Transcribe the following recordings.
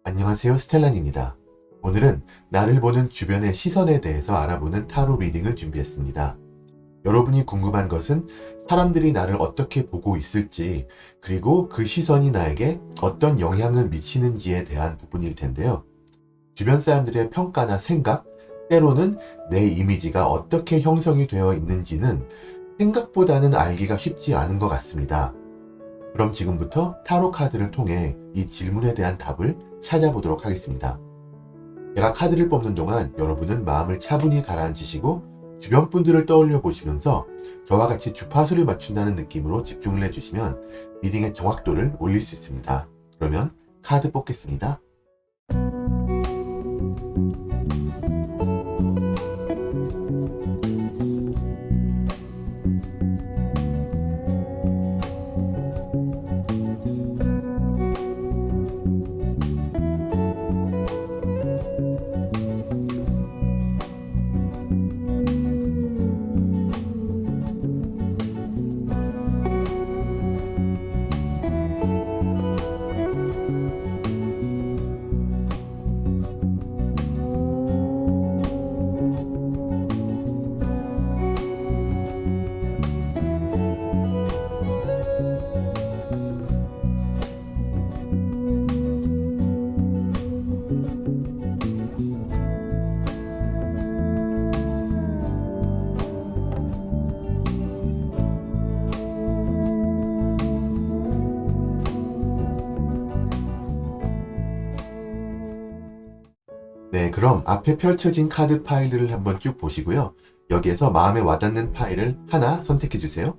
안녕하세요, 스텔란입니다. 오늘은 나를 보는 주변의 시선에 대해서 알아보는 타로 리딩을 준비했습니다. 여러분이 궁금한 것은 사람들이 나를 어떻게 보고 있을지, 그리고 그 시선이 나에게 어떤 영향을 미치는지에 대한 부분일 텐데요. 주변 사람들의 평가나 생각, 때로는 내 이미지가 어떻게 형성이 되어 있는지는 생각보다는 알기가 쉽지 않은 것 같습니다. 그럼 지금부터 타로 카드를 통해 이 질문에 대한 답을 찾아보도록 하겠습니다. 제가 카드를 뽑는 동안 여러분은 마음을 차분히 가라앉히시고 주변 분들을 떠올려 보시면서 저와 같이 주파수를 맞춘다는 느낌으로 집중을 해주시면 리딩의 정확도를 올릴 수 있습니다. 그러면 카드 뽑겠습니다. 네, 그럼 앞에 펼쳐진 카드 파일들을 한번 쭉 보시고요. 여기에서 마음에 와닿는 파일을 하나 선택해 주세요.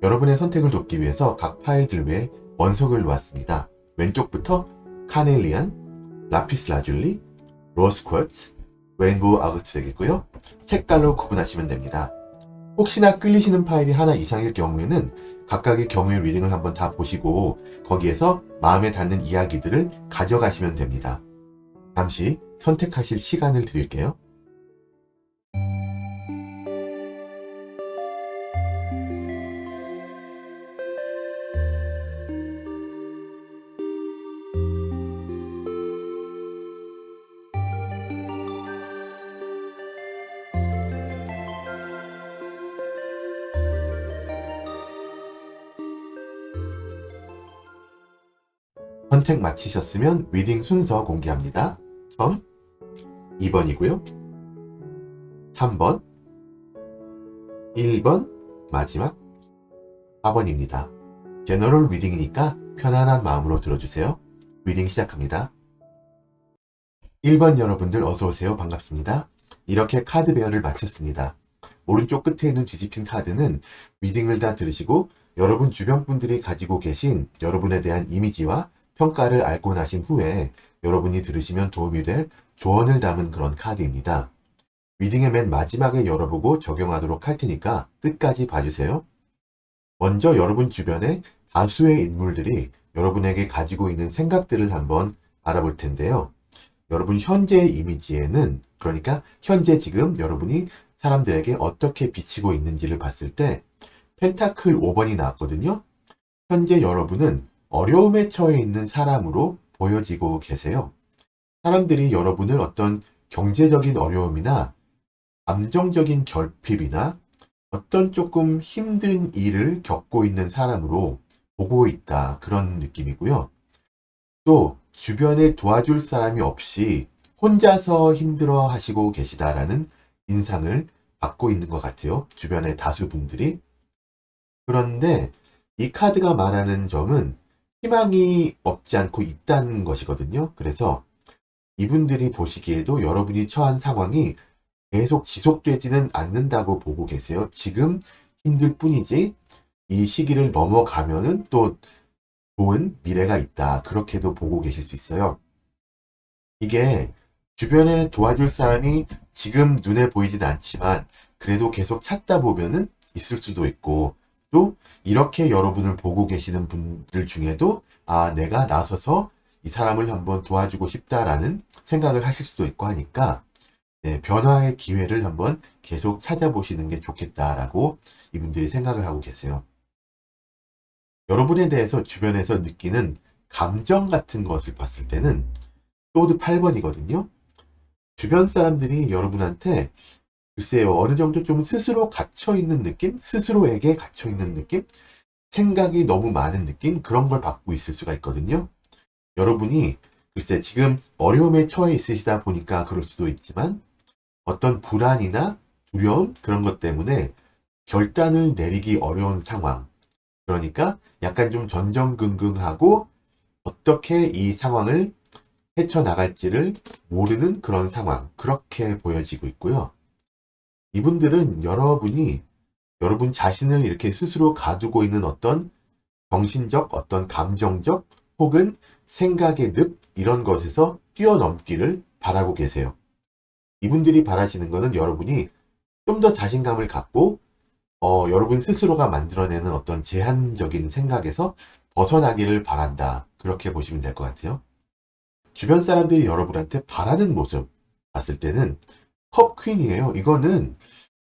여러분의 선택을 돕기 위해서 각 파일들 외에 원석을 놓았습니다. 왼쪽부터 카넬리안, 라피스 라줄리, 로스 쿼츠, 레인보우 아그트 되겠고요. 색깔로 구분하시면 됩니다. 혹시나 끌리시는 파일이 하나 이상일 경우에는 각각의 경우의 리딩을 한번 다 보시고 거기에서 마음에 닿는 이야기들을 가져가시면 됩니다. 잠시 선택하실 시간을 드릴게요. 선택 마치셨으면 리딩 순서 공개합니다. 처음 2번이고요. 3번, 1번, 마지막 4번입니다. 제너럴 리딩이니까 편안한 마음으로 들어주세요. 리딩 시작합니다. 1번 여러분들 어서오세요. 반갑습니다. 이렇게 카드 배열을 마쳤습니다. 오른쪽 끝에 있는 뒤집힌 카드는 리딩을 다 들으시고 여러분 주변 분들이 가지고 계신 여러분에 대한 이미지와 평가를 알고 나신 후에 여러분이 들으시면 도움이 될 조언을 담은 그런 카드입니다. 리딩의 맨 마지막에 열어보고 적용하도록 할 테니까 끝까지 봐주세요. 먼저 여러분 주변에 다수의 인물들이 여러분에게 가지고 있는 생각들을 한번 알아볼 텐데요. 여러분 현재의 이미지에는, 그러니까 현재 지금 여러분이 사람들에게 어떻게 비치고 있는지를 봤을 때 펜타클 5번이 나왔거든요. 현재 여러분은 어려움에 처해 있는 사람으로 보여지고 계세요. 사람들이 여러분을 어떤 경제적인 어려움이나 감정적인 결핍이나 어떤 조금 힘든 일을 겪고 있는 사람으로 보고 있다. 그런 느낌이고요. 또 주변에 도와줄 사람이 없이 혼자서 힘들어 하시고 계시다라는 인상을 받고 있는 것 같아요. 주변의 다수 분들이. 그런데 이 카드가 말하는 점은 희망이 없지 않고 있다는 것이거든요. 그래서 이분들이 보시기에도 여러분이 처한 상황이 계속 지속되지는 않는다고 보고 계세요. 지금 힘들 뿐이지 이 시기를 넘어가면은 또 좋은 미래가 있다. 그렇게도 보고 계실 수 있어요. 이게 주변에 도와줄 사람이 지금 눈에 보이진 않지만 그래도 계속 찾다 보면은 있을 수도 있고, 또 이렇게 여러분을 보고 계시는 분들 중에도 내가 나서서 이 사람을 한번 도와주고 싶다라는 생각을 하실 수도 있고 하니까 변화의 기회를 한번 계속 찾아보시는 게 좋겠다라고 이분들이 생각을 하고 계세요. 여러분에 대해서 주변에서 느끼는 감정 같은 것을 봤을 때는 소드 8번이거든요. 주변 사람들이 여러분한테 글쎄요, 어느 정도 좀 스스로 갇혀있는 느낌? 스스로에게 갇혀있는 느낌? 생각이 너무 많은 느낌? 그런 걸 받고 있을 수가 있거든요. 여러분이 글쎄 지금 어려움에 처해 있으시다 보니까 그럴 수도 있지만 어떤 불안이나 두려움 그런 것 때문에 결단을 내리기 어려운 상황. 그러니까 약간 좀 전전긍긍하고 어떻게 이 상황을 헤쳐나갈지를 모르는 그런 상황. 그렇게 보여지고 있고요. 이분들은 여러분 자신을 이렇게 스스로 가두고 있는 어떤 정신적, 어떤 감정적 혹은 생각의 늪 이런 것에서 뛰어넘기를 바라고 계세요. 이분들이 바라시는 것은 여러분이 좀 더 자신감을 갖고 여러분 스스로가 만들어내는 어떤 제한적인 생각에서 벗어나기를 바란다. 그렇게 보시면 될 것 같아요. 주변 사람들이 여러분한테 바라는 모습 봤을 때는 컵 퀸이에요. 이거는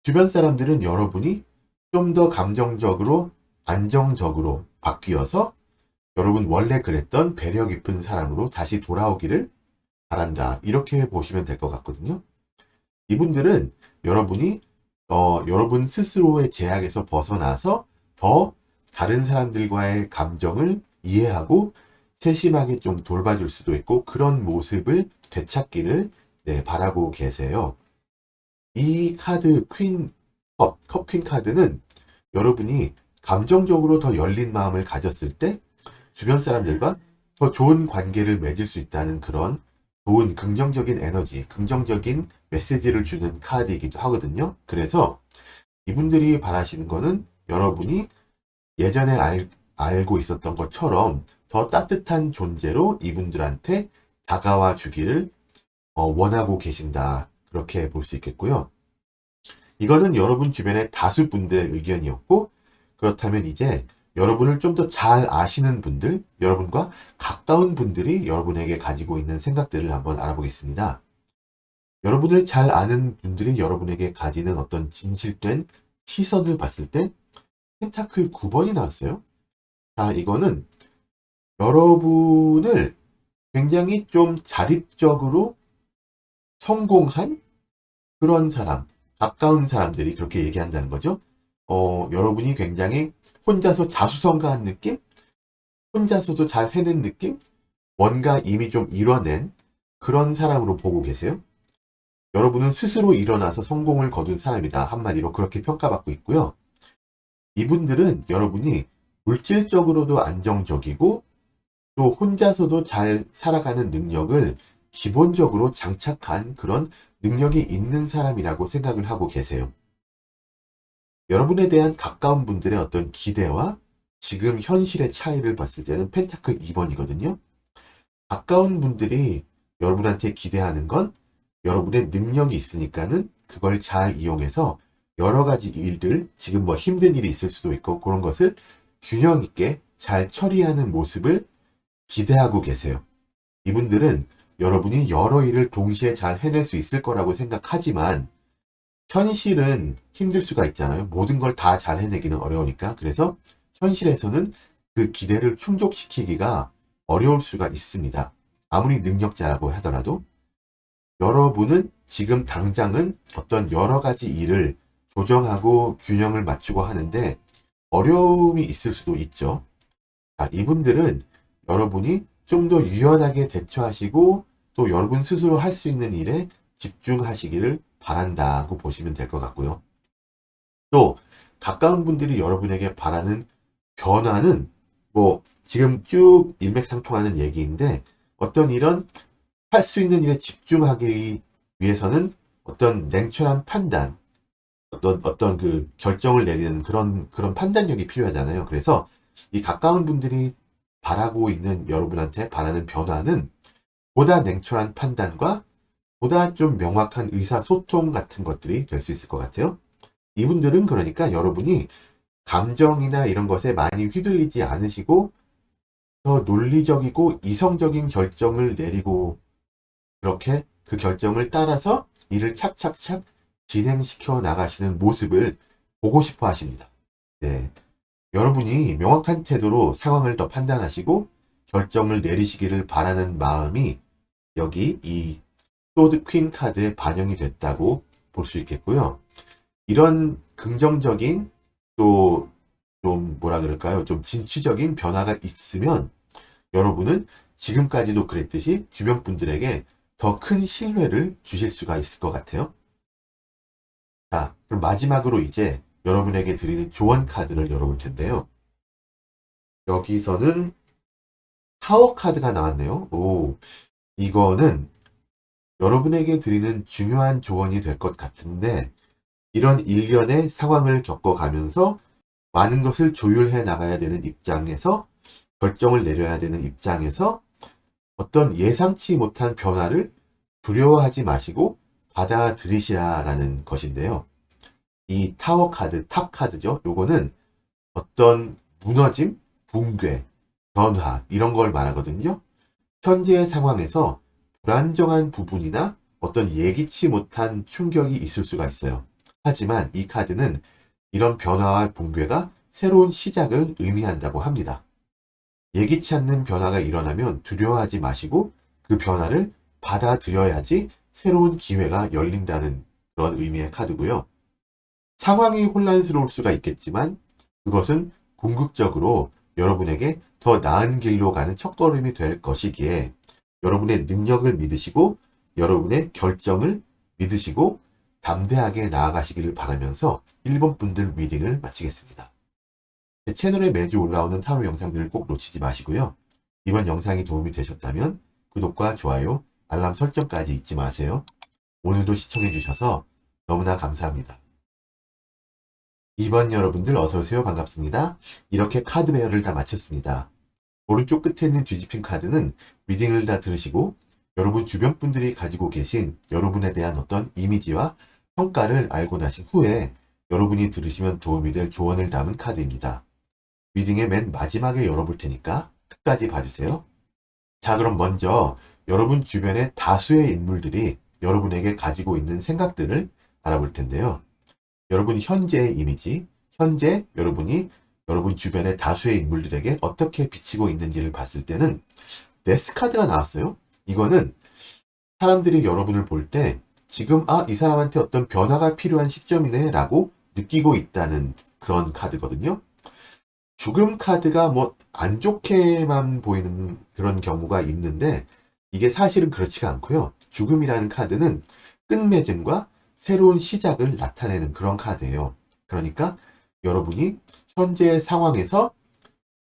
주변 사람들은 여러분이 좀 더 감정적으로 안정적으로 바뀌어서 여러분 원래 그랬던 배려 깊은 사람으로 다시 돌아오기를 바란다. 이렇게 보시면 될 것 같거든요. 이분들은 여러분이 여러분 스스로의 제약에서 벗어나서 더 다른 사람들과의 감정을 이해하고 세심하게 좀 돌봐줄 수도 있고 그런 모습을 되찾기를 바라고 계세요. 이 카드 컵퀸 카드는 여러분이 감정적으로 더 열린 마음을 가졌을 때 주변 사람들과 더 좋은 관계를 맺을 수 있다는 그런 좋은 긍정적인 에너지, 긍정적인 메시지를 주는 카드이기도 하거든요. 그래서 이분들이 바라시는 거는 여러분이 예전에 알고 있었던 것처럼 더 따뜻한 존재로 이분들한테 다가와 주기를 원하고 계신다. 그렇게 볼 수 있겠고요. 이거는 여러분 주변의 다수 분들의 의견이었고, 그렇다면 이제 여러분을 좀 더 잘 아시는 분들, 여러분과 가까운 분들이 여러분에게 가지고 있는 생각들을 한번 알아보겠습니다. 여러분을 잘 아는 분들이 여러분에게 가지는 어떤 진실된 시선을 봤을 때 펜타클 9번이 나왔어요. 자, 이거는 여러분을 굉장히 좀 자립적으로 성공한 그런 사람, 가까운 사람들이 그렇게 얘기한다는 거죠. 여러분이 굉장히 혼자서 자수성가한 느낌? 혼자서도 잘 해낸 느낌? 뭔가 이미 좀 이뤄낸 그런 사람으로 보고 계세요. 여러분은 스스로 일어나서 성공을 거둔 사람이다. 한마디로 그렇게 평가받고 있고요. 이분들은 여러분이 물질적으로도 안정적이고 또 혼자서도 잘 살아가는 능력을 기본적으로 장착한 그런 능력이 있는 사람이라고 생각을 하고 계세요. 여러분에 대한 가까운 분들의 어떤 기대와 지금 현실의 차이를 봤을 때는 펜타클 2번이거든요. 가까운 분들이 여러분한테 기대하는 건 여러분의 능력이 있으니까는 그걸 잘 이용해서 여러 가지 일들, 지금 뭐 힘든 일이 있을 수도 있고 그런 것을 균형 있게 잘 처리하는 모습을 기대하고 계세요. 이분들은 여러분이 여러 일을 동시에 잘 해낼 수 있을 거라고 생각하지만 현실은 힘들 수가 있잖아요. 모든 걸 다 잘 해내기는 어려우니까. 그래서 현실에서는 그 기대를 충족시키기가 어려울 수가 있습니다. 아무리 능력자라고 하더라도 여러분은 지금 당장은 어떤 여러 가지 일을 조정하고 균형을 맞추고 하는데 어려움이 있을 수도 있죠. 자, 이분들은 여러분이 좀 더 유연하게 대처하시고 또 여러분 스스로 할 수 있는 일에 집중하시기를 바란다고 보시면 될 것 같고요. 또 가까운 분들이 여러분에게 바라는 변화는 뭐 지금 쭉 일맥상통하는 얘기인데 어떤 이런 할 수 있는 일에 집중하기 위해서는 어떤 냉철한 판단, 어떤 그 결정을 내리는 그런 판단력이 필요하잖아요. 그래서 이 가까운 분들이 바라고 있는 여러분한테 바라는 변화는 보다 냉철한 판단과 보다 좀 명확한 의사소통 같은 것들이 될 수 있을 것 같아요. 이분들은 그러니까 여러분이 감정이나 이런 것에 많이 휘둘리지 않으시고 더 논리적이고 이성적인 결정을 내리고 그렇게 그 결정을 따라서 일을 착착착 진행시켜 나가시는 모습을 보고 싶어 하십니다. 네. 여러분이 명확한 태도로 상황을 더 판단하시고 결정을 내리시기를 바라는 마음이 여기 이 소드 퀸 카드에 반영이 됐다고 볼 수 있겠고요. 이런 긍정적인 또 좀 뭐라 그럴까요? 좀 진취적인 변화가 있으면 여러분은 지금까지도 그랬듯이 주변 분들에게 더 큰 신뢰를 주실 수가 있을 것 같아요. 자, 그럼 마지막으로 이제 여러분에게 드리는 조언 카드를 열어볼 텐데요. 여기서는 타워 카드가 나왔네요. 오, 이거는 여러분에게 드리는 중요한 조언이 될 것 같은데, 이런 일련의 상황을 겪어가면서 많은 것을 조율해 나가야 되는 입장에서, 결정을 내려야 되는 입장에서 어떤 예상치 못한 변화를 두려워하지 마시고 받아들이시라라는 것인데요. 이 타워 카드, 탑 카드죠. 요거는 어떤 무너짐, 붕괴, 변화 이런 걸 말하거든요. 현재의 상황에서 불안정한 부분이나 어떤 예기치 못한 충격이 있을 수가 있어요. 하지만 이 카드는 이런 변화와 붕괴가 새로운 시작을 의미한다고 합니다. 예기치 않는 변화가 일어나면 두려워하지 마시고 그 변화를 받아들여야지 새로운 기회가 열린다는 그런 의미의 카드고요. 상황이 혼란스러울 수가 있겠지만 그것은 궁극적으로 여러분에게 더 나은 길로 가는 첫걸음이 될 것이기에 여러분의 능력을 믿으시고 여러분의 결정을 믿으시고 담대하게 나아가시기를 바라면서 1번 분들 리딩을 마치겠습니다. 제 채널에 매주 올라오는 타로 영상들을 꼭 놓치지 마시고요. 이번 영상이 도움이 되셨다면 구독과 좋아요, 알람 설정까지 잊지 마세요. 오늘도 시청해주셔서 너무나 감사합니다. 2번 여러분들 어서오세요. 반갑습니다. 이렇게 카드 배열을 다 마쳤습니다. 오른쪽 끝에 있는 뒤집힌 카드는 리딩을 다 들으시고 여러분 주변 분들이 가지고 계신 여러분에 대한 어떤 이미지와 평가를 알고 나신 후에 여러분이 들으시면 도움이 될 조언을 담은 카드입니다. 리딩의 맨 마지막에 열어볼 테니까 끝까지 봐주세요. 자, 그럼 먼저 여러분 주변의 다수의 인물들이 여러분에게 가지고 있는 생각들을 알아볼 텐데요. 여러분 현재의 이미지, 현재 여러분이 여러분 주변의 다수의 인물들에게 어떻게 비치고 있는지를 봤을 때는 데스 카드가 나왔어요. 이거는 사람들이 여러분을 볼 때 지금 이 사람한테 어떤 변화가 필요한 시점이네 라고 느끼고 있다는 그런 카드거든요. 죽음 카드가 뭐 안 좋게만 보이는 그런 경우가 있는데 이게 사실은 그렇지가 않고요. 죽음이라는 카드는 끝맺음과 새로운 시작을 나타내는 그런 카드예요. 그러니까 여러분이 현재 상황에서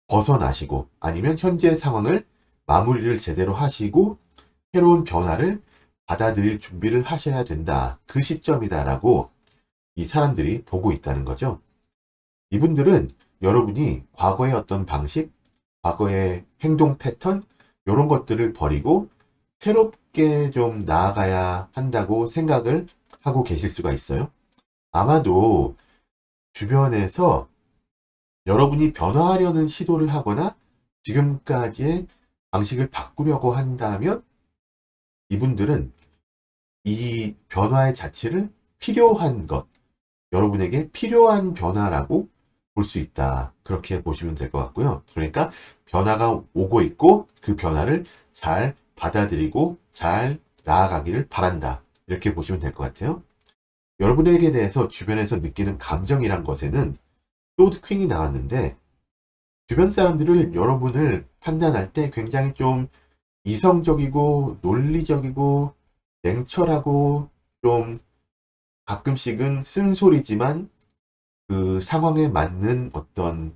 벗어나시고 아니면 현재 상황을 마무리를 제대로 하시고 새로운 변화를 받아들일 준비를 하셔야 된다. 그 시점이다라고 이 사람들이 보고 있다는 거죠. 이분들은 여러분이 과거의 어떤 방식, 과거의 행동 패턴 이런 것들을 버리고 새롭게 좀 나아가야 한다고 생각을 하고 계실 수가 있어요. 아마도 주변에서 여러분이 변화하려는 시도를 하거나 지금까지의 방식을 바꾸려고 한다면 이분들은 이 변화의 자체를 필요한 것, 여러분에게 필요한 변화라고 볼 수 있다. 그렇게 보시면 될 것 같고요. 그러니까 변화가 오고 있고 그 변화를 잘 받아들이고 잘 나아가기를 바란다. 이렇게 보시면 될 것 같아요. 여러분에게 대해서 주변에서 느끼는 감정이란 것에는 소드 퀸이 나왔는데 주변 사람들을 여러분을 판단할 때 굉장히 좀 이성적이고 논리적이고 냉철하고 좀 가끔씩은 쓴소리지만 그 상황에 맞는 어떤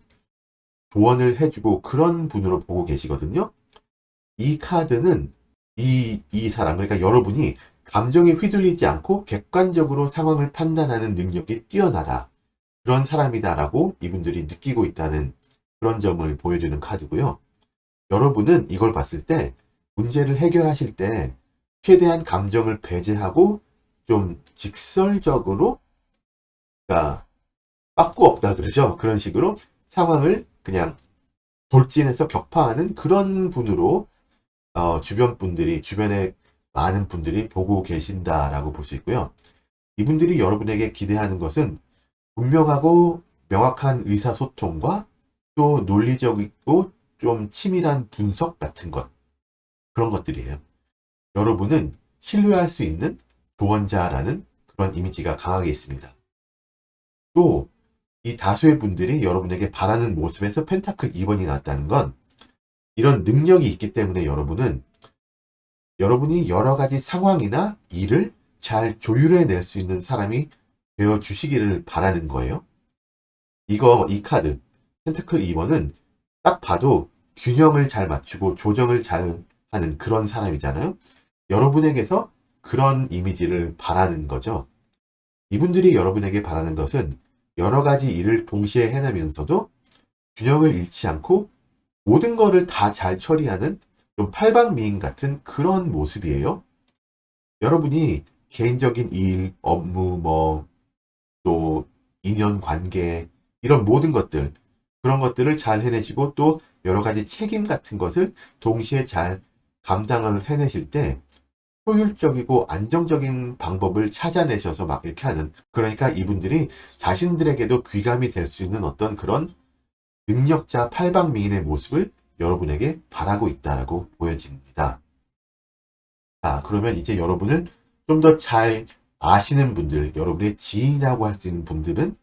조언을 해주고 그런 분으로 보고 계시거든요. 이 카드는 이 사람, 그러니까 여러분이 감정에 휘둘리지 않고 객관적으로 상황을 판단하는 능력이 뛰어나다. 그런 사람이다라고 이분들이 느끼고 있다는 그런 점을 보여주는 카드고요. 여러분은 이걸 봤을 때 문제를 해결하실 때 최대한 감정을 배제하고 좀 직설적으로, 그러니까 빠꾸 없다 그러죠. 그런 식으로 상황을 그냥 돌진해서 격파하는 그런 분으로 주변 분들이, 주변에 많은 분들이 보고 계신다라고 볼 수 있고요. 이분들이 여러분에게 기대하는 것은 분명하고 명확한 의사소통과 또 논리적이고 좀 치밀한 분석 같은 것, 그런 것들이에요. 여러분은 신뢰할 수 있는 조언자라는 그런 이미지가 강하게 있습니다. 또 이 다수의 분들이 여러분에게 바라는 모습에서 펜타클 2번이 나왔다는 건 이런 능력이 있기 때문에 여러분이 여러 가지 상황이나 일을 잘 조율해낼 수 있는 사람이 되어 주시기를 바라는 거예요. 이 카드 펜타클 2번은 딱 봐도 균형을 잘 맞추고 조정을 잘 하는 그런 사람이잖아요. 여러분에게서 그런 이미지를 바라는 거죠. 이분들이 여러분에게 바라는 것은 여러 가지 일을 동시에 해내면서도 균형을 잃지 않고 모든 거를 다 잘 처리하는 좀 팔방미인 같은 그런 모습이에요. 여러분이 개인적인 일, 업무, 또 인연 관계, 이런 모든 것들, 그런 것들을 잘 해내시고 또 여러 가지 책임 같은 것을 동시에 잘 감당을 해내실 때 효율적이고 안정적인 방법을 찾아내셔서 막 이렇게 하는, 그러니까 이분들이 자신들에게도 귀감이 될 수 있는 어떤 그런 능력자 팔방미인의 모습을 여러분에게 바라고 있다라고 보여집니다. 자, 그러면 이제 여러분을 좀 더 잘 아시는 분들, 여러분의 지인이라고 할 수 있는 분들은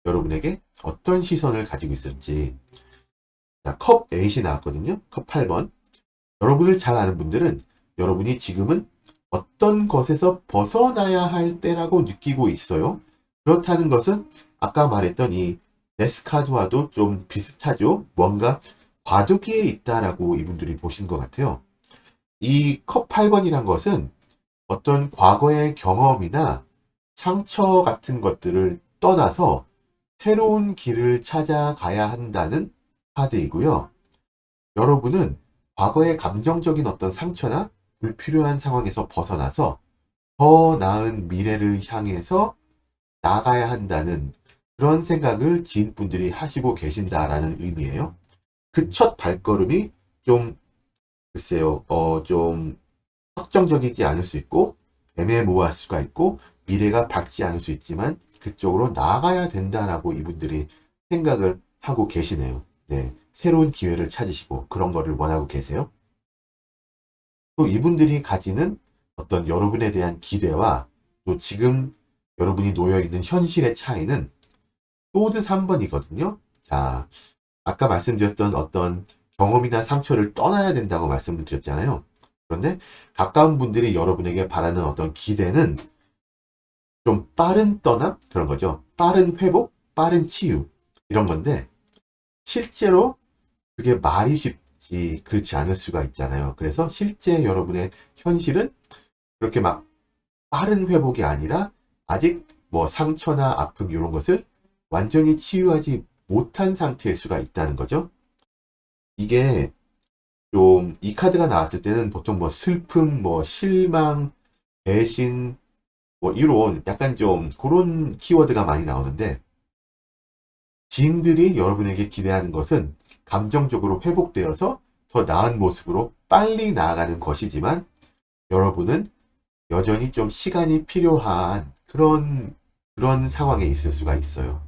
여러분에게 어떤 시선을 가지고 있을지. 자, 컵 8이 나왔거든요. 컵 8번. 여러분을 잘 아는 분들은 여러분이 지금은 어떤 것에서 벗어나야 할 때라고 느끼고 있어요. 그렇다는 것은 아까 말했던 이 데스카드와도 좀 비슷하죠. 뭔가 과도기에 있다라고 이분들이 보신 것 같아요. 이 컵 8번이란 것은 어떤 과거의 경험이나 상처 같은 것들을 떠나서 새로운 길을 찾아가야 한다는 카드이고요. 여러분은 과거의 감정적인 어떤 상처나 불필요한 상황에서 벗어나서 더 나은 미래를 향해서 나가야 한다는 그런 생각을 지인분들이 하시고 계신다라는 의미예요. 그 첫 발걸음이 좀, 글쎄요, 좀 확정적이지 않을 수 있고 애매모호할 수가 있고 미래가 밝지 않을 수 있지만 그쪽으로 나아가야 된다라고 이분들이 생각을 하고 계시네요. 네, 새로운 기회를 찾으시고 그런 거를 원하고 계세요. 또 이분들이 가지는 어떤 여러분에 대한 기대와 또 지금 여러분이 놓여 있는 현실의 차이는 소드 3번이거든요. 자, 아까 말씀드렸던 어떤 경험이나 상처를 떠나야 된다고 말씀을 드렸잖아요. 그런데 가까운 분들이 여러분에게 바라는 어떤 기대는 좀 빠른 떠남? 그런 거죠. 빠른 회복, 빠른 치유. 이런 건데, 실제로 그게 말이 쉽지, 그렇지 않을 수가 있잖아요. 그래서 실제 여러분의 현실은 그렇게 막 빠른 회복이 아니라 아직 뭐 상처나 아픔 이런 것을 완전히 치유하지 못한 상태일 수가 있다는 거죠. 이게 좀 이 카드가 나왔을 때는 보통 뭐 슬픔, 뭐 실망, 배신, 뭐 이런 약간 좀 그런 키워드가 많이 나오는데 지인들이 여러분에게 기대하는 것은 감정적으로 회복되어서 더 나은 모습으로 빨리 나아가는 것이지만 여러분은 여전히 좀 시간이 필요한 그런 상황에 있을 수가 있어요.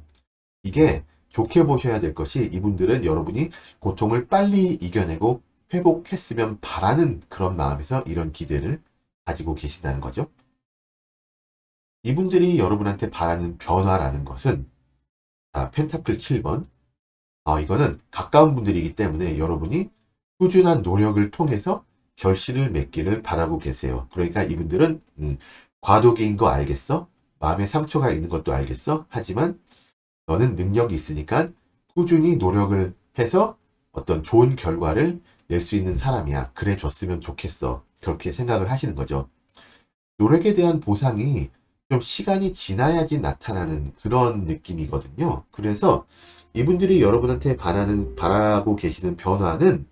이게 좋게 보셔야 될 것이 이분들은 여러분이 고통을 빨리 이겨내고 회복했으면 바라는 그런 마음에서 이런 기대를 가지고 계신다는 거죠. 이분들이 여러분한테 바라는 변화라는 것은 펜타클 7번. 이거는 가까운 분들이기 때문에 여러분이 꾸준한 노력을 통해서 결실을 맺기를 바라고 계세요. 그러니까 이분들은 과도기인 거 알겠어? 마음에 상처가 있는 것도 알겠어? 하지만 너는 능력이 있으니까 꾸준히 노력을 해서 어떤 좋은 결과를 낼 수 있는 사람이야. 그래 줬으면 좋겠어. 그렇게 생각을 하시는 거죠. 노력에 대한 보상이 좀 시간이 지나야지 나타나는 그런 느낌이거든요. 그래서 이분들이 여러분한테 바라고 계시는 변화는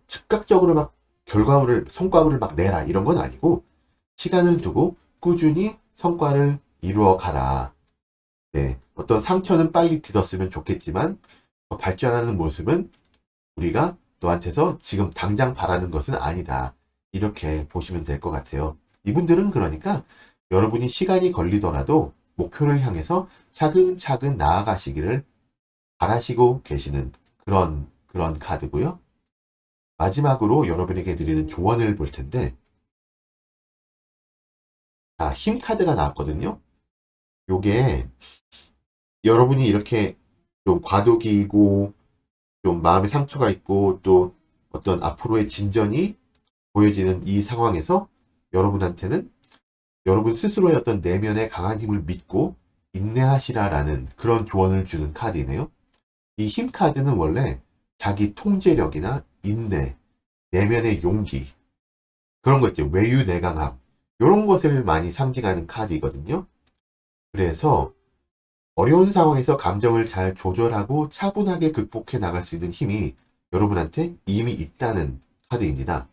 즉각적으로 막 성과물을 막 내라 이런 건 아니고 시간을 두고 꾸준히 성과를 이루어 가라. 네, 어떤 상처는 빨리 뒤덮으면 좋겠지만 발전하는 모습은 우리가 너한테서 지금 당장 바라는 것은 아니다. 이렇게 보시면 될 것 같아요. 이분들은 그러니까 여러분이 시간이 걸리더라도 목표를 향해서 차근차근 나아가시기를 바라시고 계시는 그런 카드고요. 마지막으로 여러분에게 드리는 조언을 볼 텐데 자, 힘 카드가 나왔거든요. 요게 여러분이 이렇게 좀 과도기이고 좀 마음의 상처가 있고 또 어떤 앞으로의 진전이 보여지는 이 상황에서 여러분한테는 여러분 스스로의 어떤 내면의 강한 힘을 믿고 인내하시라라는 그런 조언을 주는 카드이네요. 이 힘 카드는 원래 자기 통제력이나 인내, 내면의 용기, 그런 거 있죠. 외유내강함. 이런 것을 많이 상징하는 카드이거든요. 그래서 어려운 상황에서 감정을 잘 조절하고 차분하게 극복해 나갈 수 있는 힘이 여러분한테 이미 있다는 카드입니다.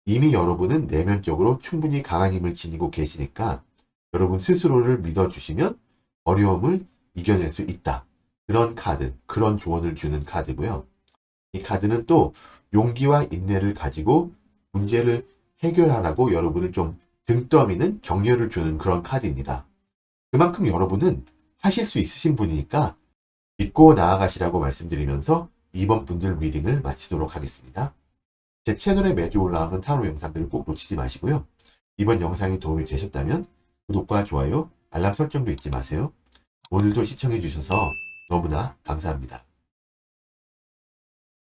이미 여러분은 내면적으로 충분히 강한 힘을 지니고 계시니까 여러분 스스로를 믿어주시면 어려움을 이겨낼 수 있다. 그런 카드, 그런 조언을 주는 카드고요. 이 카드는 또 용기와 인내를 가지고 문제를 해결하라고 여러분을 좀 등떠미는 격려를 주는 그런 카드입니다. 그만큼 여러분은 하실 수 있으신 분이니까 믿고 나아가시라고 말씀드리면서 이번 분들 리딩을 마치도록 하겠습니다. 제 채널에 매주 올라오는 타로 영상들을 꼭 놓치지 마시고요. 이번 영상이 도움이 되셨다면 구독과 좋아요, 알람 설정도 잊지 마세요. 오늘도 시청해주셔서 너무나 감사합니다.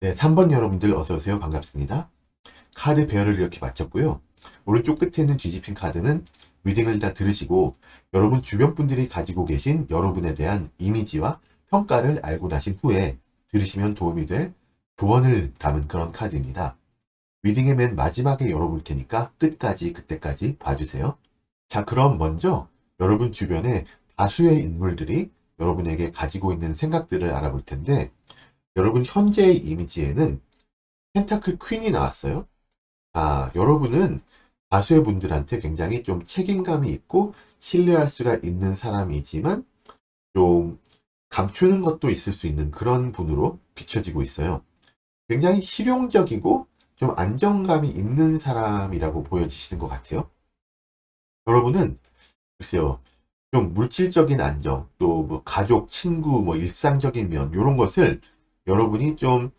네, 3번 여러분들 어서오세요. 반갑습니다. 카드 배열을 이렇게 마쳤고요. 오른쪽 끝에 있는 뒤집힌 카드는 리딩을 다 들으시고 여러분 주변 분들이 가지고 계신 여러분에 대한 이미지와 평가를 알고 나신 후에 들으시면 도움이 될 조언을 담은 그런 카드입니다. 리딩의 맨 마지막에 열어볼 테니까 끝까지 그때까지 봐주세요. 자, 그럼 먼저 여러분 주변에 다수의 인물들이 여러분에게 가지고 있는 생각들을 알아볼 텐데 여러분 현재의 이미지에는 펜타클 퀸이 나왔어요. 아, 여러분은 다수의 분들한테 굉장히 좀 책임감이 있고 신뢰할 수가 있는 사람이지만 좀 감추는 것도 있을 수 있는 그런 분으로 비춰지고 있어요. 굉장히 실용적이고 좀 안정감이 있는 사람이라고 보여지시는 것 같아요. 여러분은 글쎄요, 좀 물질적인 안정, 또 뭐 가족, 친구, 뭐 일상적인 면 이런 것을 여러분이 좀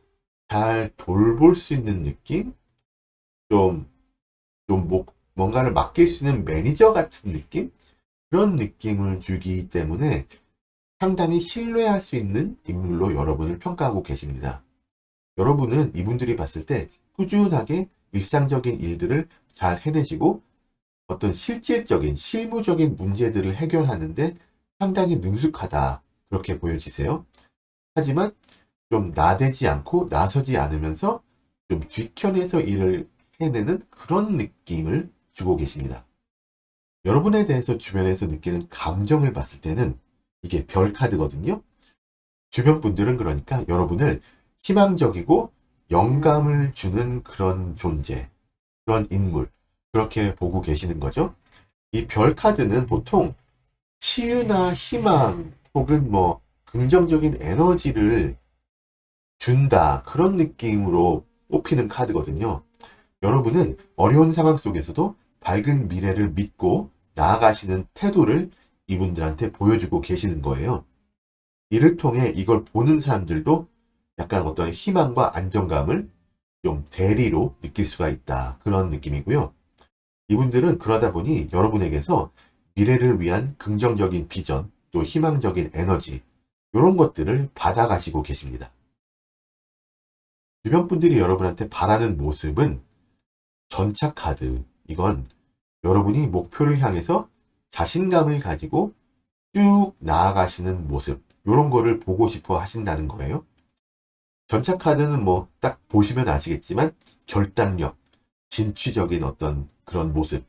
잘 돌볼 수 있는 느낌? 좀 뭔가를 맡길 수 있는 매니저 같은 느낌? 그런 느낌을 주기 때문에 상당히 신뢰할 수 있는 인물로 여러분을 평가하고 계십니다. 여러분은 이분들이 봤을 때 꾸준하게 일상적인 일들을 잘 해내시고 어떤 실질적인 실무적인 문제들을 해결하는데 상당히 능숙하다. 그렇게 보여지세요. 하지만 좀 나대지 않고 나서지 않으면서 좀 뒤편에서 일을 해내는 그런 느낌을 주고 계십니다. 여러분에 대해서 주변에서 느끼는 감정을 봤을 때는 이게 별 카드거든요. 주변 분들은 그러니까 여러분을 희망적이고 영감을 주는 그런 존재, 그런 인물, 그렇게 보고 계시는 거죠. 이 별 카드는 보통 치유나 희망 혹은 뭐 긍정적인 에너지를 준다, 그런 느낌으로 뽑히는 카드거든요. 여러분은 어려운 상황 속에서도 밝은 미래를 믿고 나아가시는 태도를 이분들한테 보여주고 계시는 거예요. 이를 통해 이걸 보는 사람들도 약간 어떤 희망과 안정감을 좀 대리로 느낄 수가 있다. 그런 느낌이고요. 이분들은 그러다 보니 여러분에게서 미래를 위한 긍정적인 비전, 또 희망적인 에너지, 이런 것들을 받아가시고 계십니다. 주변 분들이 여러분한테 바라는 모습은 전차 카드. 이건 여러분이 목표를 향해서 자신감을 가지고 쭉 나아가시는 모습, 이런 거를 보고 싶어 하신다는 거예요. 전차 카드는 뭐 딱 보시면 아시겠지만 결단력, 진취적인 어떤 그런 모습,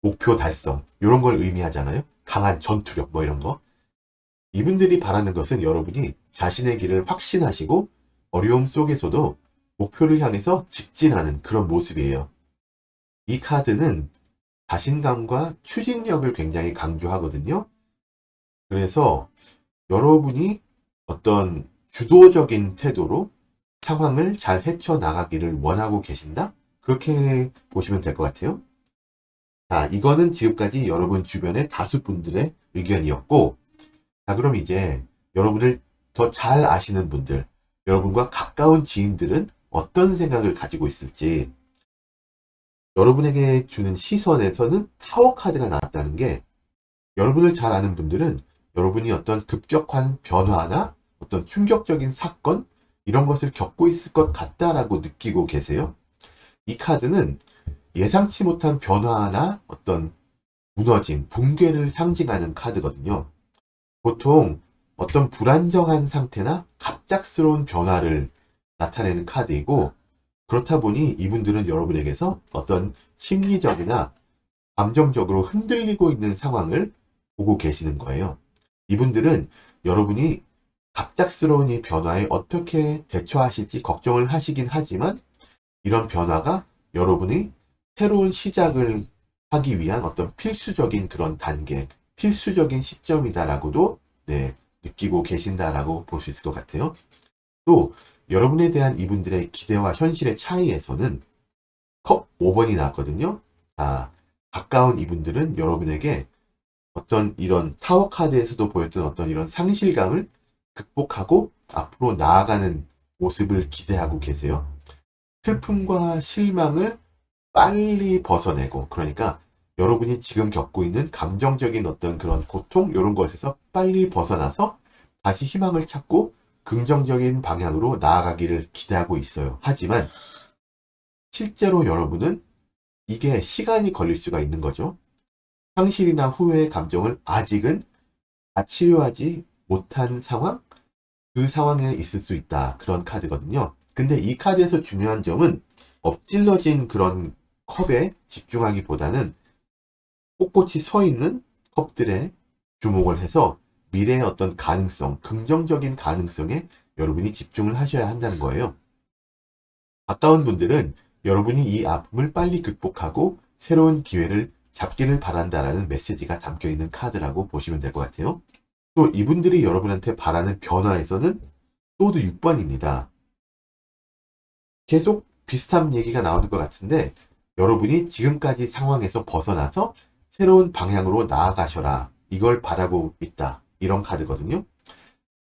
목표 달성, 이런 걸 의미하잖아요. 강한 전투력, 뭐 이런 거. 이분들이 바라는 것은 여러분이 자신의 길을 확신하시고 어려움 속에서도 목표를 향해서 직진하는 그런 모습이에요. 이 카드는 자신감과 추진력을 굉장히 강조하거든요. 그래서 여러분이 어떤 주도적인 태도로 상황을 잘 헤쳐나가기를 원하고 계신다? 그렇게 보시면 될 것 같아요. 자, 이거는 지금까지 여러분 주변의 다수 분들의 의견이었고, 자, 그럼 이제 여러분을 더 잘 아시는 분들, 여러분과 가까운 지인들은 어떤 생각을 가지고 있을지, 여러분에게 주는 시선에서는 타워 카드가 나왔다는 게, 여러분을 잘 아는 분들은 여러분이 어떤 급격한 변화나 어떤 충격적인 사건, 이런 것을 겪고 있을 것 같다라고 느끼고 계세요. 이 카드는 예상치 못한 변화나 어떤 무너짐, 붕괴를 상징하는 카드거든요. 보통 어떤 불안정한 상태나 갑작스러운 변화를 나타내는 카드이고, 그렇다 보니 이분들은 여러분에게서 어떤 심리적이나 감정적으로 흔들리고 있는 상황을 보고 계시는 거예요. 이분들은 여러분이 갑작스러운 이 변화에 어떻게 대처하실지 걱정을 하시긴 하지만, 이런 변화가 여러분이 새로운 시작을 하기 위한 어떤 필수적인 그런 단계, 필수적인 시점이다라고도 느끼고 계신다라고 볼 수 있을 것 같아요. 또 여러분에 대한 이분들의 기대와 현실의 차이에서는 컵 5번이 나왔거든요. 가까운 이분들은 여러분에게 어떤 이런 타워 카드에서도 보였던 어떤 이런 상실감을 극복하고 앞으로 나아가는 모습을 기대하고 계세요. 슬픔과 실망을 빨리 벗어내고, 그러니까 여러분이 지금 겪고 있는 감정적인 어떤 그런 고통, 이런 것에서 빨리 벗어나서 다시 희망을 찾고 긍정적인 방향으로 나아가기를 기대하고 있어요. 하지만 실제로 여러분은 이게 시간이 걸릴 수가 있는 거죠. 상실이나 후회의 감정을 아직은 다 치유하지 못한 상황, 그 상황에 있을 수 있다. 그런 카드거든요. 근데 이 카드에서 중요한 점은 엎질러진 그런 컵에 집중하기보다는 꼿꼿이 서 있는 컵들에 주목을 해서 미래의 어떤 가능성, 긍정적인 가능성에 여러분이 집중을 하셔야 한다는 거예요. 가까운 분들은 여러분이 이 아픔을 빨리 극복하고 새로운 기회를 잡기를 바란다라는 메시지가 담겨 있는 카드라고 보시면 될 것 같아요. 또 이분들이 여러분한테 바라는 변화에서는 소드 6번입니다. 계속 비슷한 얘기가 나오는 것 같은데, 여러분이 지금까지 상황에서 벗어나서 새로운 방향으로 나아가셔라, 이걸 바라고 있다, 이런 카드거든요.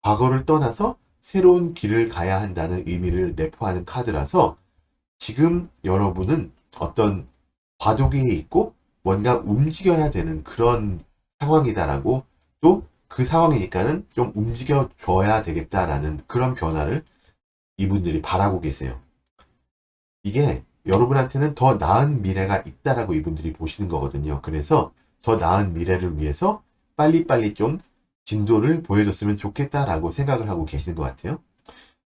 과거를 떠나서 새로운 길을 가야 한다는 의미를 내포하는 카드라서, 지금 여러분은 어떤 과도기에 있고 뭔가 움직여야 되는 그런 상황이다라고, 또 그 상황이니까는 좀 움직여 줘야 되겠다라는 그런 변화를 이분들이 바라고 계세요. 이게 여러분한테는 더 나은 미래가 있다라고 이분들이 보시는 거거든요. 그래서 더 나은 미래를 위해서 빨리빨리 좀 진도를 보여줬으면 좋겠다라고 생각을 하고 계시는 것 같아요.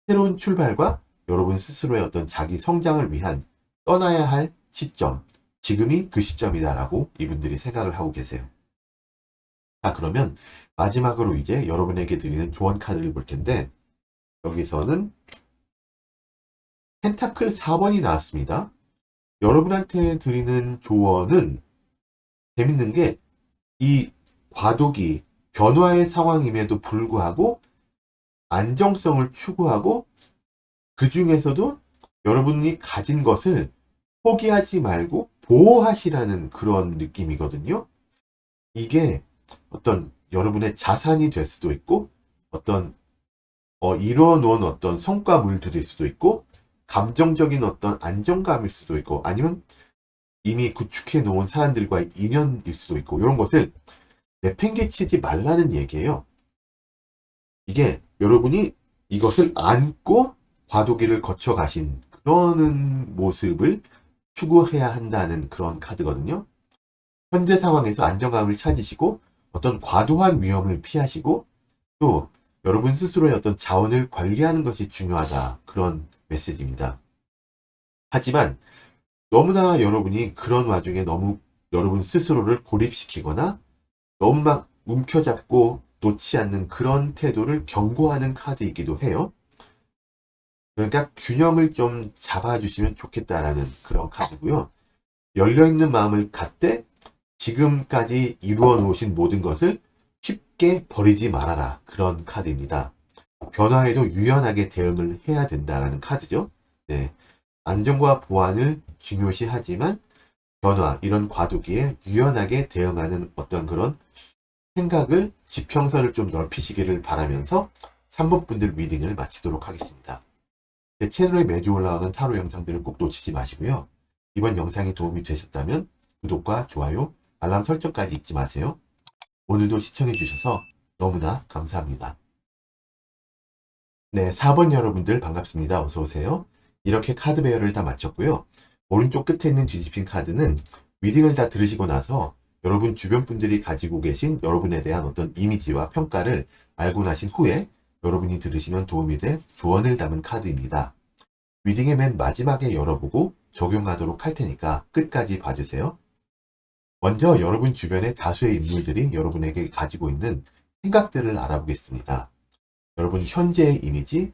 새로운 출발과 여러분 스스로의 어떤 자기 성장을 위한 떠나야 할 시점, 지금이 그 시점이다라고 이분들이 생각을 하고 계세요. 자, 그러면 마지막으로 이제 여러분에게 드리는 조언 카드를 볼 텐데, 여기서는 펜타클 4번이 나왔습니다. 여러분한테 드리는 조언은 재밌는 게, 이 과도기, 변화의 상황임에도 불구하고 안정성을 추구하고, 그 중에서도 여러분이 가진 것을 포기하지 말고 보호하시라는 그런 느낌이거든요. 이게 어떤 여러분의 자산이 될 수도 있고, 어떤 이루어 놓은 어떤 성과물들일 수도 있고, 감정적인 어떤 안정감일 수도 있고, 아니면 이미 구축해 놓은 사람들과의 인연일 수도 있고, 이런 것을 내팽개치지 말라는 얘기예요. 이게 여러분이 이것을 안고 과도기를 거쳐 가신 그러는 모습을 추구해야 한다는 그런 카드거든요. 현재 상황에서 안정감을 찾으시고 어떤 과도한 위험을 피하시고, 또 여러분 스스로의 어떤 자원을 관리하는 것이 중요하다, 그런 메시지입니다. 하지만 너무나 여러분이 그런 와중에 너무 여러분 스스로를 고립시키거나 너무 막 움켜잡고 놓지 않는 그런 태도를 경고하는 카드이기도 해요. 그러니까 균형을 좀 잡아주시면 좋겠다라는 그런 카드고요. 열려있는 마음을 갖되 지금까지 이루어 놓으신 모든 것을 쉽게 버리지 말아라, 그런 카드입니다. 변화에도 유연하게 대응을 해야 된다라는 카드죠. 네. 안정과 보안을 중요시하지만 변화, 이런 과도기에 유연하게 대응하는 어떤 그런 생각을, 지평선을 좀 넓히시기를 바라면서 3번 분들 리딩을 마치도록 하겠습니다. 제 채널에 매주 올라오는 타로 영상들을 꼭 놓치지 마시고요. 이번 영상이 도움이 되셨다면 구독과 좋아요, 알람 설정까지 잊지 마세요. 오늘도 시청해주셔서 너무나 감사합니다. 네, 4번 여러분들 반갑습니다. 어서오세요. 이렇게 카드 배열을 다 마쳤고요. 오른쪽 끝에 있는 뒤집힌 카드는 리딩을 다 들으시고 나서 여러분 주변 분들이 가지고 계신 여러분에 대한 어떤 이미지와 평가를 알고 나신 후에 여러분이 들으시면 도움이 될 조언을 담은 카드입니다. 리딩의 맨 마지막에 열어보고 적용하도록 할 테니까 끝까지 봐주세요. 먼저 여러분 주변의 다수의 인물들이 여러분에게 가지고 있는 생각들을 알아보겠습니다. 여러분 현재의 이미지,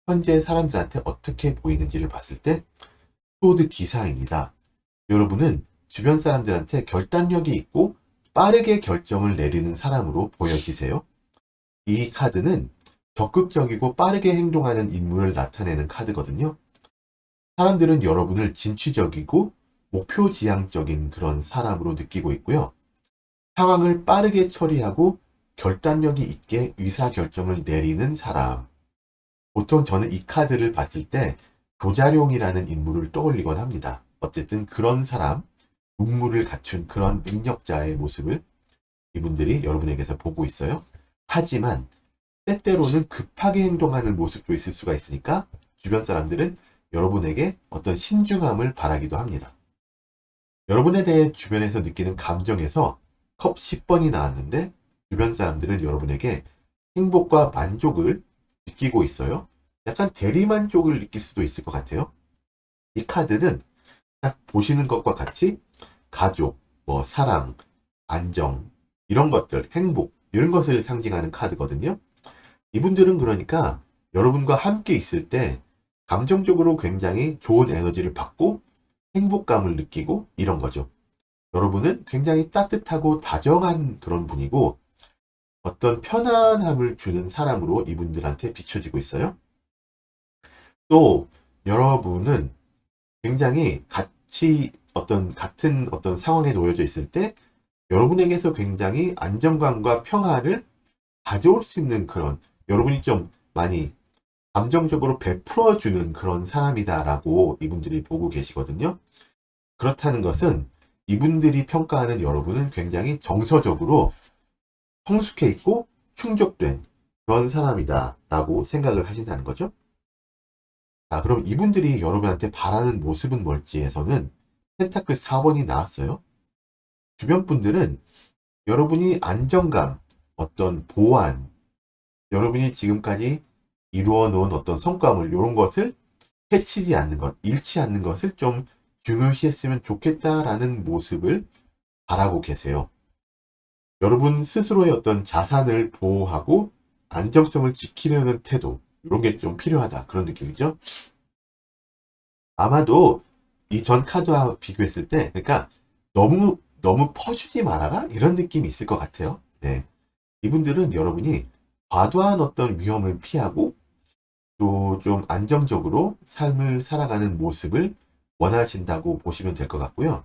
현재 사람들한테 어떻게 보이는지를 봤을 때 소드 기사입니다. 여러분은 주변 사람들한테 결단력이 있고 빠르게 결정을 내리는 사람으로 보여지세요. 이 카드는 적극적이고 빠르게 행동하는 인물을 나타내는 카드거든요. 사람들은 여러분을 진취적이고 목표지향적인 그런 사람으로 느끼고 있고요. 상황을 빠르게 처리하고 결단력이 있게 의사결정을 내리는 사람. 보통 저는 이 카드를 봤을 때 조자룡이라는 인물을 떠올리곤 합니다. 어쨌든 그런 사람, 문물을 갖춘 그런 능력자의 모습을 이분들이 여러분에게서 보고 있어요. 하지만 때때로는 급하게 행동하는 모습도 있을 수가 있으니까 주변 사람들은 여러분에게 어떤 신중함을 바라기도 합니다. 여러분에 대해 주변에서 느끼는 감정에서 컵 10번이 나왔는데 주변 사람들은 여러분에게 행복과 만족을 느끼고 있어요. 약간 대리만족을 느낄 수도 있을 것 같아요. 이 카드는 딱 보시는 것과 같이 가족, 사랑, 안정, 이런 것들, 행복, 이런 것을 상징하는 카드거든요. 이분들은 그러니까 여러분과 함께 있을 때 감정적으로 굉장히 좋은 에너지를 받고 행복감을 느끼고 이런 거죠. 여러분은 굉장히 따뜻하고 다정한 그런 분이고 어떤 편안함을 주는 사람으로 이분들한테 비춰지고 있어요. 또 여러분은 굉장히 같은 어떤 상황에 놓여져 있을 때 여러분에게서 굉장히 안정감과 평화를 가져올 수 있는 그런 여러분이 좀 많이 감정적으로 베풀어주는 그런 사람이다라고 이분들이 보고 계시거든요. 그렇다는 것은 이분들이 평가하는 여러분은 굉장히 정서적으로 성숙해 있고 충족된 그런 사람이다라고 생각을 하신다는 거죠. 자, 그럼 이분들이 여러분한테 바라는 모습은 뭘지에서는 펜타클 4번이 나왔어요. 주변 분들은 여러분이 안정감, 어떤 보완, 여러분이 지금까지 이루어 놓은 어떤 성과물, 이런 것을 해치지 않는 것, 잃지 않는 것을 좀 중요시했으면 좋겠다라는 모습을 바라고 계세요. 여러분 스스로의 어떤 자산을 보호하고 안정성을 지키려는 태도, 이런 게 좀 필요하다. 그런 느낌이죠. 아마도 이 전 카드와 비교했을 때, 그러니까 너무 퍼주지 말아라? 이런 느낌이 있을 것 같아요. 네. 이분들은 여러분이 과도한 어떤 위험을 피하고 또 좀 안정적으로 삶을 살아가는 모습을 원하신다고 보시면 될 것 같고요.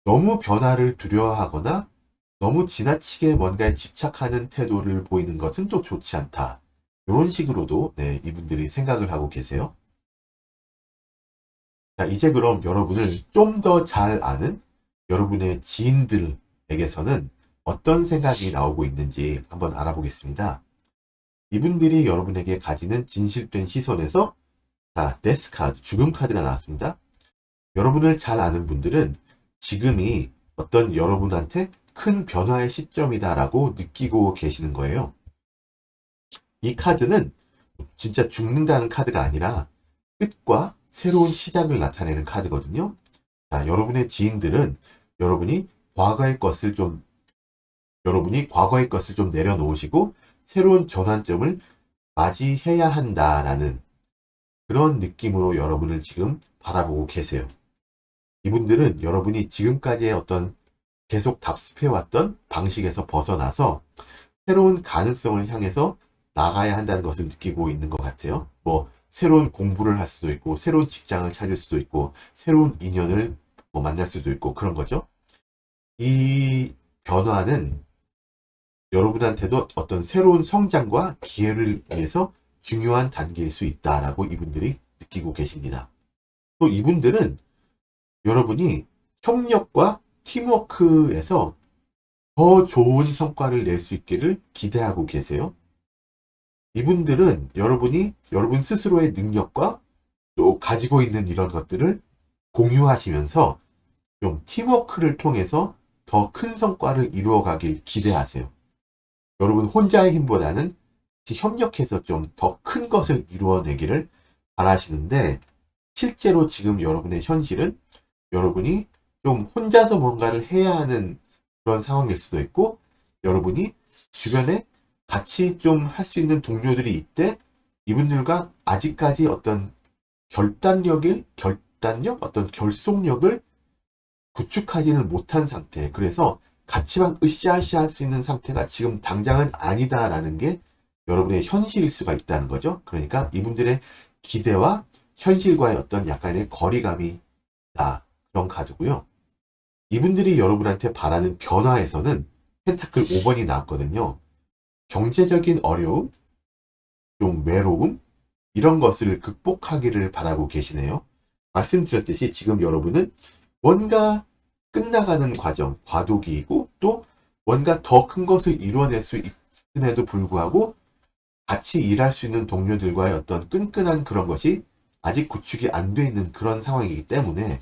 너무 변화를 두려워하거나 너무 지나치게 뭔가에 집착하는 태도를 보이는 것은 또 좋지 않다. 이런 식으로도 이분들이 생각을 하고 계세요. 자, 이제 그럼 여러분을 좀 더 잘 아는 여러분의 지인들에게서는 어떤 생각이 나오고 있는지 한번 알아보겠습니다. 이분들이 여러분에게 가지는 진실된 시선에서 데스 카드, 죽음 카드가 나왔습니다. 여러분을 잘 아는 분들은 지금이 어떤 여러분한테 큰 변화의 시점이다라고 느끼고 계시는 거예요. 이 카드는 진짜 죽는다는 카드가 아니라 끝과 새로운 시작을 나타내는 카드거든요. 자, 여러분의 지인들은 여러분이 과거의 것을 좀 내려놓으시고 새로운 전환점을 맞이해야 한다라는 그런 느낌으로 여러분을 지금 바라보고 계세요. 이분들은 여러분이 지금까지의 어떤 계속 답습해왔던 방식에서 벗어나서 새로운 가능성을 향해서 나가야 한다는 것을 느끼고 있는 것 같아요. 새로운 공부를 할 수도 있고, 새로운 직장을 찾을 수도 있고, 새로운 인연을 만날 수도 있고, 그런 거죠. 이 변화는 여러분한테도 어떤 새로운 성장과 기회를 위해서 중요한 단계일 수 있다라고 이분들이 느끼고 계십니다. 또 이분들은 여러분이 협력과 팀워크에서 더 좋은 성과를 낼 수 있기를 기대하고 계세요. 이분들은 여러분이 여러분 스스로의 능력과 또 가지고 있는 이런 것들을 공유하시면서 좀 팀워크를 통해서 더 큰 성과를 이루어가길 기대하세요. 여러분 혼자의 힘보다는 같이 협력해서 좀 더 큰 것을 이루어내기를 바라시는데, 실제로 지금 여러분의 현실은 여러분이 좀 혼자서 뭔가를 해야 하는 그런 상황일 수도 있고, 여러분이 주변에 같이 좀 할 수 있는 동료들이 있대 이분들과 아직까지 어떤 어떤 결속력을 구축하지는 못한 상태, 그래서 같이 막 으쌰으쌰 할 수 있는 상태가 지금 당장은 아니다라는 게 여러분의 현실일 수가 있다는 거죠. 그러니까 이분들의 기대와 현실과의 어떤 약간의 거리감이 나, 그런 카드고요. 이분들이 여러분한테 바라는 변화에서는 펜타클 5번이 나왔거든요. 경제적인 어려움, 좀 외로움, 이런 것을 극복하기를 바라고 계시네요. 말씀드렸듯이 지금 여러분은 뭔가 끝나가는 과정, 과도기이고, 또 뭔가 더 큰 것을 이루어낼 수 있음에도 불구하고 같이 일할 수 있는 동료들과의 어떤 끈끈한 그런 것이 아직 구축이 안 돼 있는 그런 상황이기 때문에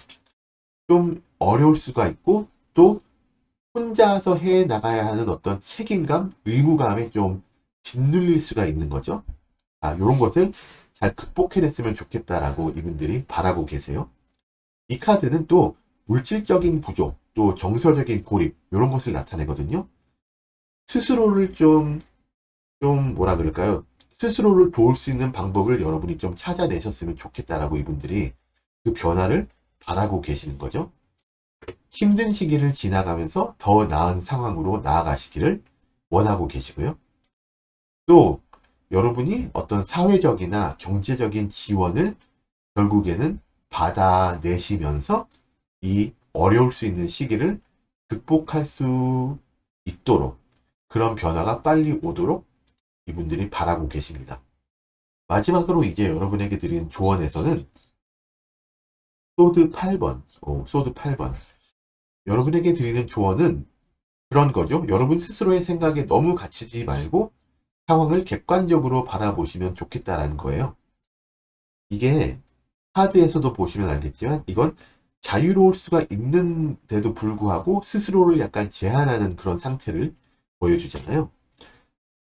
좀 어려울 수가 있고, 또 혼자서 해 나가야 하는 어떤 책임감, 의무감에 좀 짓눌릴 수가 있는 거죠. 이런 것을 잘 극복해냈으면 좋겠다라고 이분들이 바라고 계세요. 이 카드는 또 물질적인 부족, 또 정서적인 고립, 이런 것을 나타내거든요. 스스로를 좀 뭐라 그럴까요? 스스로를 도울 수 있는 방법을 여러분이 좀 찾아내셨으면 좋겠다라고 이분들이 그 변화를 바라고 계시는 거죠. 힘든 시기를 지나가면서 더 나은 상황으로 나아가시기를 원하고 계시고요. 또 여러분이 어떤 사회적이나 경제적인 지원을 결국에는 받아내시면서 이 어려울 수 있는 시기를 극복할 수 있도록, 그런 변화가 빨리 오도록 이분들이 바라고 계십니다. 마지막으로 이제 여러분에게 드린 조언에서는 소드 8번, 소드 8번. 여러분에게 드리는 조언은 그런 거죠. 여러분 스스로의 생각에 너무 갇히지 말고 상황을 객관적으로 바라보시면 좋겠다라는 거예요. 이게 카드에서도 보시면 알겠지만 이건 자유로울 수가 있는데도 불구하고 스스로를 약간 제한하는 그런 상태를 보여주잖아요.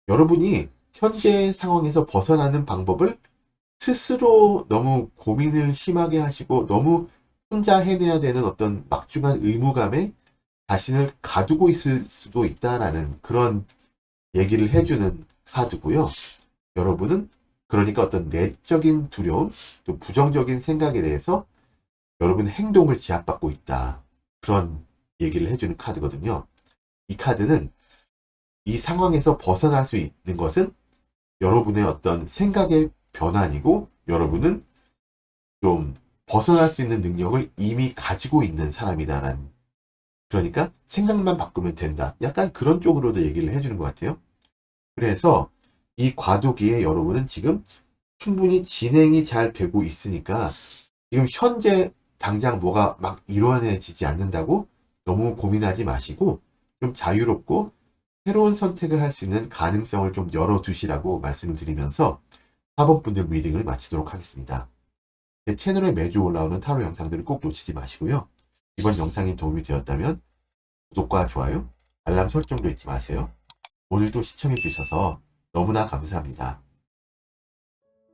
여러분이 현재 상황에서 벗어나는 방법을 스스로 너무 고민을 심하게 하시고 너무 혼자 해내야 되는 어떤 막중한 의무감에 자신을 가두고 있을 수도 있다라는 그런 얘기를 해주는 카드고요. 여러분은 그러니까 어떤 내적인 두려움, 또 부정적인 생각에 대해서 여러분의 행동을 제압받고 있다, 그런 얘기를 해주는 카드거든요. 이 카드는 이 상황에서 벗어날 수 있는 것은 여러분의 어떤 생각의 변환이고, 여러분은 좀 벗어날 수 있는 능력을 이미 가지고 있는 사람이다라는, 그러니까 생각만 바꾸면 된다, 약간 그런 쪽으로도 얘기를 해주는 것 같아요. 그래서 이 과도기에 여러분은 지금 충분히 진행이 잘 되고 있으니까 지금 현재 당장 뭐가 막 이루어내지지 않는다고 너무 고민하지 마시고 좀 자유롭고 새로운 선택을 할 수 있는 가능성을 좀 열어두시라고 말씀을 드리면서 4번 분들 리딩을 마치도록 하겠습니다. 제 채널에 매주 올라오는 타로 영상들을 꼭 놓치지 마시고요. 이번 영상이 도움이 되었다면 구독과 좋아요, 알람 설정도 잊지 마세요. 오늘도 시청해주셔서 너무나 감사합니다.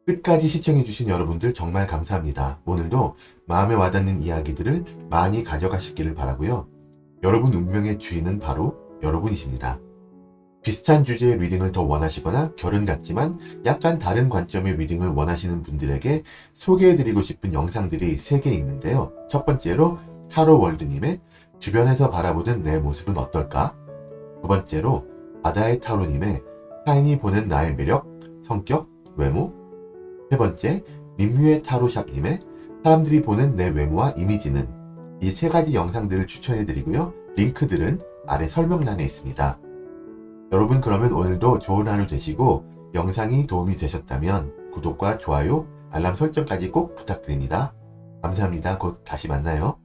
끝까지 시청해주신 여러분들 정말 감사합니다. 오늘도 마음에 와닿는 이야기들을 많이 가져가시기를 바라고요. 여러분 운명의 주인은 바로 여러분이십니다. 비슷한 주제의 리딩을 더 원하시거나 결은 같지만 약간 다른 관점의 리딩을 원하시는 분들에게 소개해드리고 싶은 영상들이 3개 있는데요. 첫 번째로 타로월드님의 주변에서 바라보는 내 모습은 어떨까? 두 번째로 바다의 타로님의 타인이 보는 나의 매력, 성격, 외모. 세 번째, 민뮤의 타로샵님의 사람들이 보는 내 외모와 이미지는. 이 3가지 영상들을 추천해드리고요. 링크들은 아래 설명란에 있습니다. 여러분 그러면 오늘도 좋은 하루 되시고, 영상이 도움이 되셨다면 구독과 좋아요, 알람 설정까지 꼭 부탁드립니다. 감사합니다. 곧 다시 만나요.